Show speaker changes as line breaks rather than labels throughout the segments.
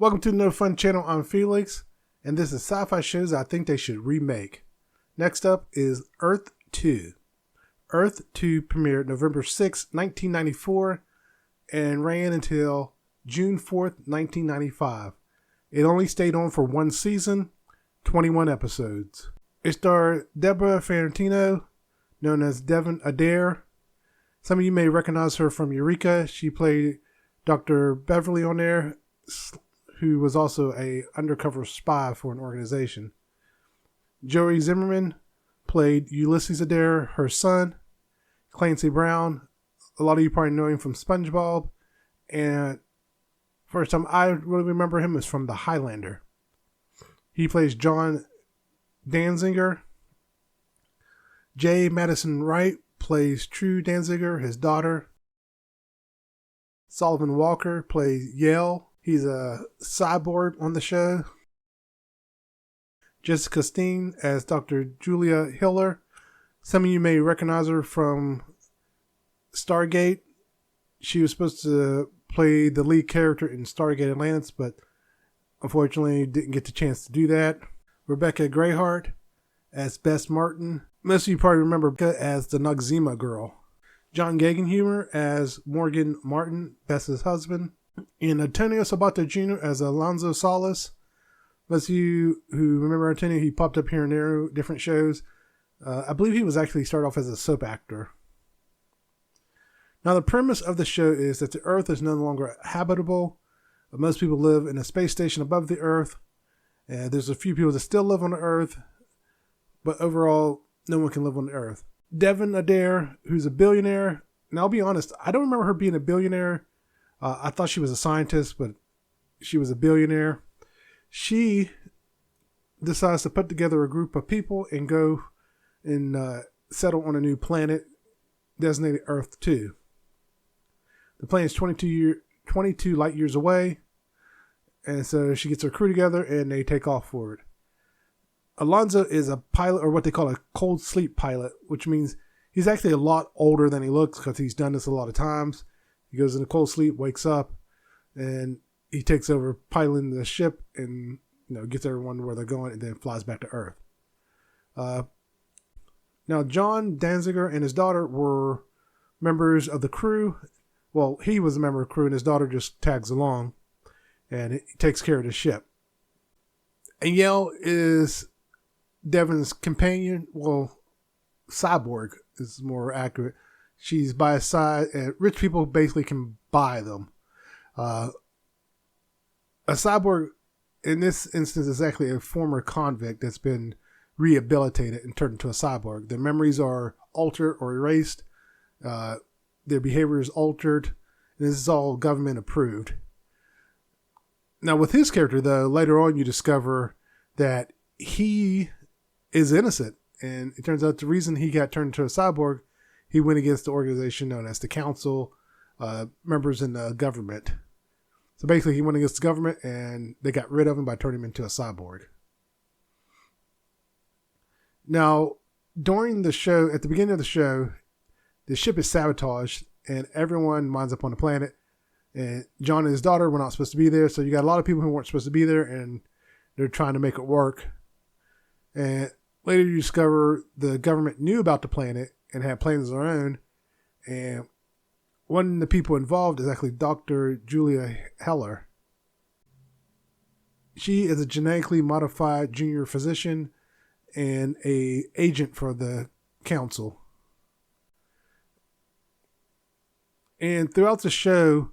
Welcome to the No Fun channel. I'm Felix, and this is sci-fi shows I think they should remake. Next up is Earth 2. Earth 2 premiered November 6, 1994, and ran until June 4th, 1995. It only stayed on for one season, 21 episodes. It starred Deborah Farentino, known as Devon Adair. Some of you may recognize her from Eureka. She played Dr. Beverly on there, who was also an undercover spy for an organization. Joey Zimmerman played Ulysses Adair, her son. Clancy Brown, a lot of you probably know him from SpongeBob. And first time I really remember him is from The Highlander. He plays John Danziger. J. Madison Wright plays True Danziger, his daughter. Sullivan Walker plays Yale. He's a cyborg on the show. Jessica Steen as Dr. Julia Hiller. Some of you may recognize her from Stargate. She was supposed to play the lead character in Stargate Atlantis, but unfortunately didn't get the chance to do that. Rebecca Grayhart as Bess Martin. Most of you probably remember Rebecca as the Noxzema girl. John Gegenhuber as Morgan Martin, Bess's husband. And Antonio Sabato Jr. as Alonzo Salas. Most of you who remember Antonio, he popped up here and there, different shows. I believe he was actually started off as a soap actor. Now the premise of the show is that the Earth is no longer habitable. Most people live in a space station above the Earth. And there's a few people that still live on the Earth. But overall, no one can live on the Earth. Devon Adair, who's a billionaire. Now I'll be honest, I don't remember her being a billionaire. I thought she was a scientist, but she was a billionaire. She decides to put together a group of people and go and settle on a new planet designated Earth 2. The planet is 22 light years away, and so she gets her crew together and they take off for it. Alonzo is a pilot, or what they call a cold sleep pilot, which means he's actually a lot older than he looks because he's done this a lot of times. He goes into cold sleep, wakes up, and he takes over piloting the ship and gets everyone where they're going and then flies back to Earth. Now, John Danziger and his daughter were members of the crew. Well, he was a member of the crew and his daughter just tags along and he takes care of the ship. And Yale is Devon's companion. Well, cyborg is more accurate. She's by his side, and rich people basically can buy them. A cyborg, in this instance, is actually a former convict that's been rehabilitated and turned into a cyborg. Their memories are altered or erased. Their behavior is altered. And this is all government approved. Now, with his character, though, later on you discover that he is innocent. And it turns out the reason he got turned into a cyborg, he went against the organization known as the Council, members in the government. So basically, he went against the government, and they got rid of him by turning him into a cyborg. Now, during the show, at the beginning of the show, the ship is sabotaged, and everyone winds up on the planet. And John and his daughter were not supposed to be there, so you got a lot of people who weren't supposed to be there, and they're trying to make it work. And later you discover the government knew about the planet and had plans of their own. And one of the people involved is actually Dr. Julia Heller. She is a genetically modified junior physician and an agent for the council. And throughout the show,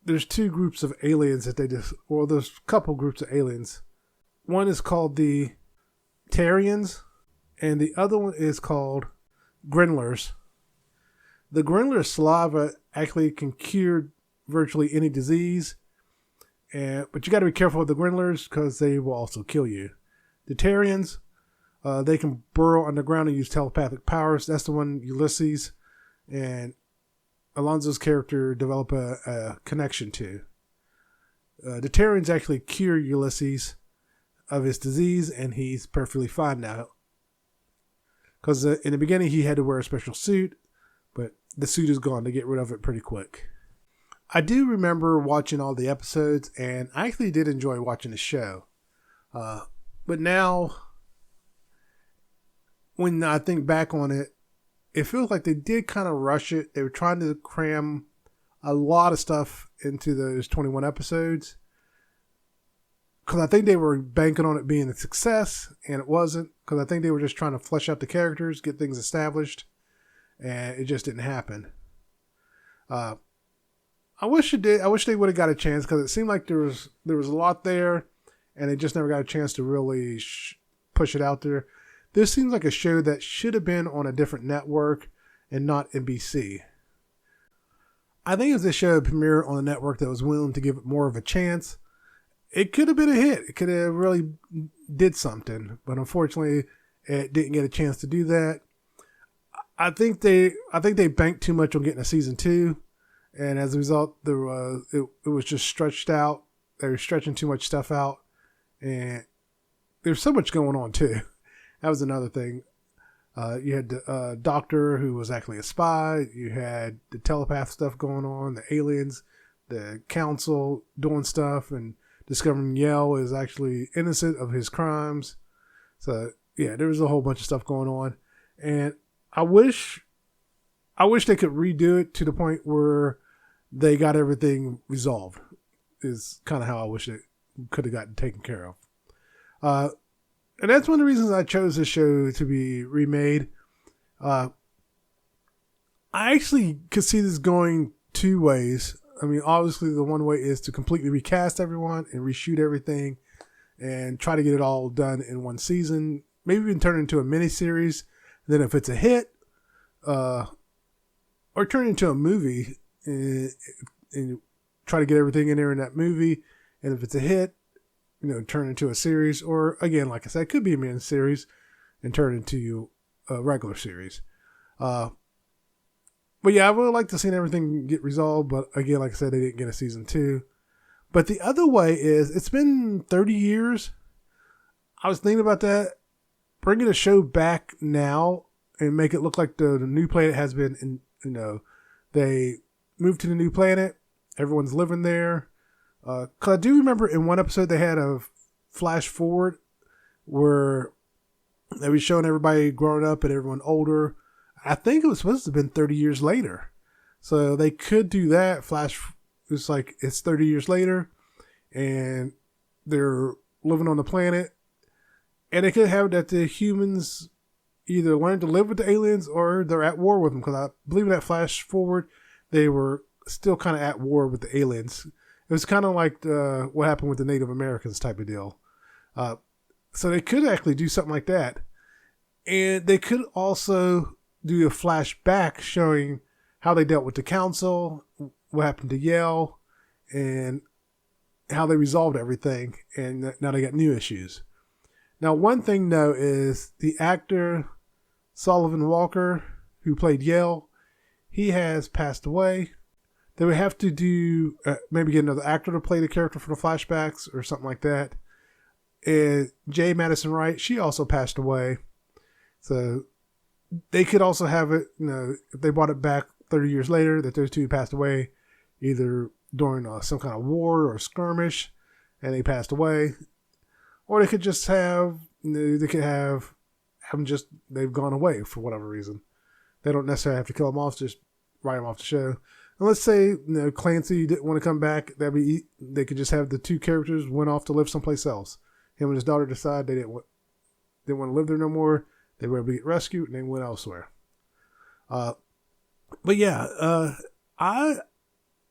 there's two groups of aliens that there's a couple groups of aliens. One is called the Tarians, and the other one is called Grindlers. The Grindler saliva actually can cure virtually any disease, but you got to be careful with the Grindlers because they will also kill you. The Tarians, they can burrow underground and use telepathic powers. That's the one Ulysses and Alonzo's character develop a connection to. The Tarians actually cure Ulysses of his disease, and he's perfectly fine now. Because in the beginning, he had to wear a special suit, but the suit is gone. They get rid of it pretty quick. I do remember watching all the episodes, and I actually did enjoy watching the show. But now, when I think back on it, it feels like they did kind of rush it. They were trying to cram a lot of stuff into those 21 episodes. Because I think they were banking on it being a success, and it wasn't. Because I think they were just trying to flesh out the characters, get things established, and it just didn't happen. I wish it did. I wish they would have got a chance, because it seemed like there was a lot there, and they just never got a chance to really push it out there. This seems like a show that should have been on a different network and not NBC. I think if this show had premiered on a network that was willing to give it more of a chance, it could have been a hit. It could have really did something, but unfortunately, it didn't get a chance to do that. I think they banked too much on getting a season 2, and as a result, it was just stretched out. They were stretching too much stuff out, and there's so much going on too. That was another thing. You had the doctor who was actually a spy. You had the telepath stuff going on, the aliens, the council doing stuff, and discovering Yale is actually innocent of his crimes. So yeah, there was a whole bunch of stuff going on, and I wish they could redo it to the point where they got everything resolved. Is kind of how I wish it could have gotten taken care of. And that's one of the reasons I chose this show to be remade. I actually could see this going two ways. I mean, obviously the one way is to completely recast everyone and reshoot everything and try to get it all done in one season. Maybe even turn it into a miniseries. Then if it's a hit, or turn it into a movie and try to get everything in there in that movie. And if it's a hit, turn into a series, or again, like I said, it could be a miniseries and turn into a regular series. But yeah, I would like to see everything get resolved, but again, like I said, they didn't get a season 2. But the other way is, it's been 30 years. I was thinking about that. Bringing the show back now and make it look like the new planet has been, they moved to the new planet. Everyone's living there. Because I do remember in one episode they had a flash forward where they were showing everybody growing up and everyone older. I think it was supposed to have been 30 years later. So they could do that. It's like it's 30 years later and they're living on the planet. And they could have that the humans either learn to live with the aliens or they're at war with them. Because I believe in that flash forward, they were still kind of at war with the aliens. It was kind of like what happened with the Native Americans type of deal. So they could actually do something like that. And they could also do a flashback showing how they dealt with the council, what happened to Yale, and how they resolved everything. And now they got new issues. Now, one thing, though, is the actor Sullivan Walker, who played Yale, he has passed away. They would have to do, maybe get another actor to play the character for the flashbacks or something like that. And J. Madison Wright, she also passed away. So they could also have it, if they brought it back 30 years later, that those two passed away either during some kind of war or skirmish and they passed away. Or they could just have, they could have them just, they've gone away for whatever reason. They don't necessarily have to kill them off, just write them off the show. And let's say Clancy didn't want to come back. They could just have the two characters went off to live someplace else. Him and his daughter decide they didn't want to live there no more. They were able to get rescued and they went elsewhere. But yeah, I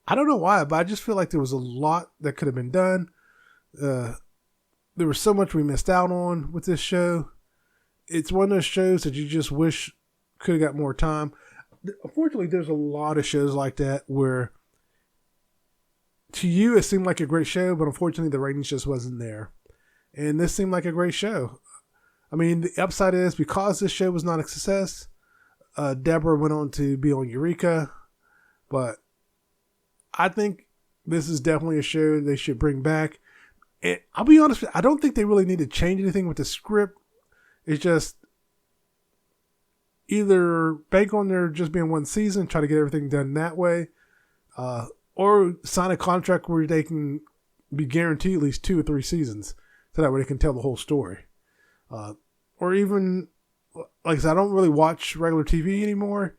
don't know why, but I just feel like there was a lot that could have been done. There was so much we missed out on with this show. It's one of those shows that you just wish could have got more time. Unfortunately, there's a lot of shows like that where to you it seemed like a great show, but unfortunately the ratings just wasn't there. And this seemed like a great show. I mean, the upside is because this show was not a success, Deborah went on to be on Eureka. But I think this is definitely a show they should bring back. And I'll be honest, I don't think they really need to change anything with the script. It's just either bank on there just being one season, try to get everything done that way. or sign a contract where they can be guaranteed at least 2 or 3 seasons, so that way they can tell the whole story. Or even, like I said, I don't really watch regular TV anymore.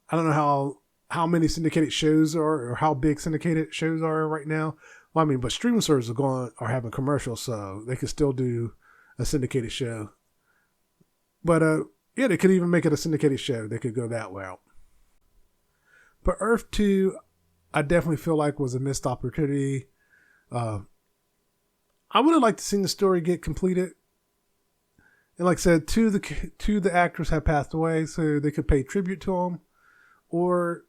I don't know how many syndicated shows are, or how big syndicated shows are right now. Well, I mean, but streaming services are having commercials, so they could still do a syndicated show. But yeah, they could even make it a syndicated show. They could go that route. But Earth 2, I definitely feel like was a missed opportunity. I would have liked to see the story get completed. And like I said, two of the actors have passed away, so they could pay tribute to them, or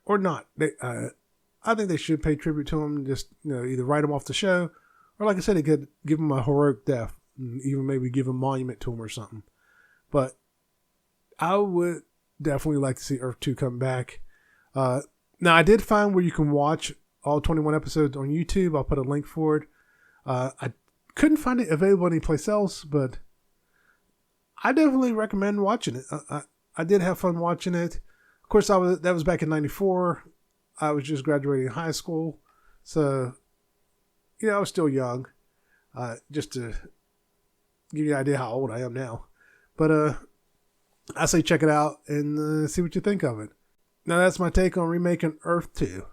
not. I think they should pay tribute to them. Just either write them off the show, or like I said, they could give them a heroic death, and even maybe give a monument to them or something. But I would definitely like to see Earth 2 come back. Now, I did find where you can watch all 21 episodes on YouTube. I'll put a link for it. I couldn't find it available anyplace else, but I definitely recommend watching it. I did have fun watching it. Of course, that was back in '94. I was just graduating high school, so I was still young. Just to give you an idea how old I am now. But I say check it out and see what you think of it. Now that's my take on remaking Earth 2.